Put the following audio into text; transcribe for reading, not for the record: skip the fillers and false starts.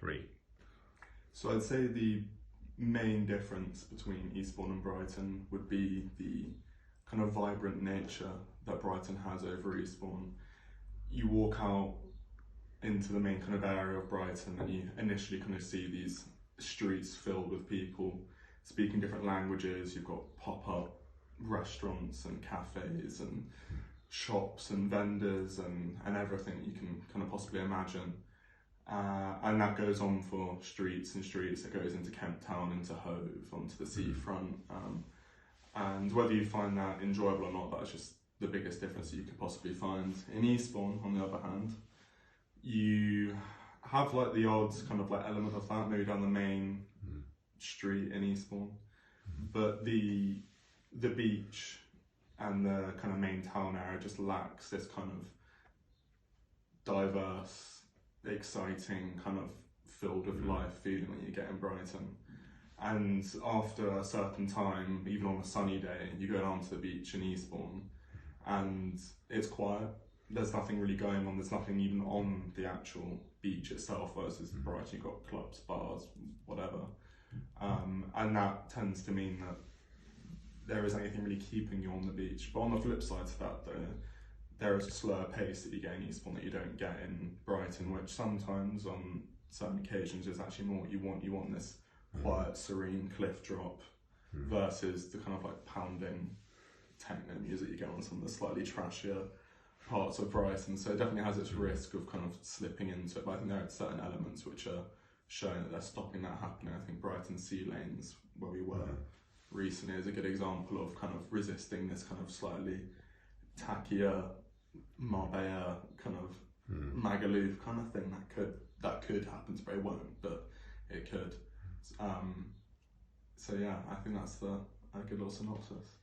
three? So I'd say the main difference between Eastbourne and Brighton would be the kind of vibrant nature that Brighton has over Eastbourne. You walk out into the main kind of area of Brighton and you initially kind of see these streets filled with people speaking different languages. You've got pop-up restaurants and cafes and shops and vendors and everything you can kind of possibly imagine. And that goes on for streets and streets. It goes into Kent Town, into Hove, onto the seafront. And whether you find that enjoyable or not, that's just the biggest difference that you could possibly find. In Eastbourne, on the other hand, you have like the odd kind of like element of that, maybe down the main street in Eastbourne. But the beach and the kind of main town area just lacks this kind of diverse, exciting, kind of filled with life feeling that you get in Brighton. And after a certain time, even on a sunny day, you go down to the beach in Eastbourne and it's quiet. There's nothing really going on. There's nothing even on the actual beach itself versus Brighton. You've got clubs, bars, whatever. And that tends to mean that there isn't anything really keeping you on the beach. But on the flip side to that, there is a slower pace that you get in Eastbourne that you don't get in Brighton, which sometimes on certain occasions is actually more what you want. You want this quiet, serene cliff drop versus the kind of like pounding techno music you get on some of the slightly trashier parts of Brighton. So it definitely has its risk of kind of slipping into it, but I think there are certain elements which are showing that they're stopping that happening. I think Brighton Sea Lanes, where we were recently, is a good example of kind of resisting this kind of slightly tackier Marbella kind of Magaluf kind of thing that could happen. But it won't, but it could. So yeah, I think that's a good little synopsis.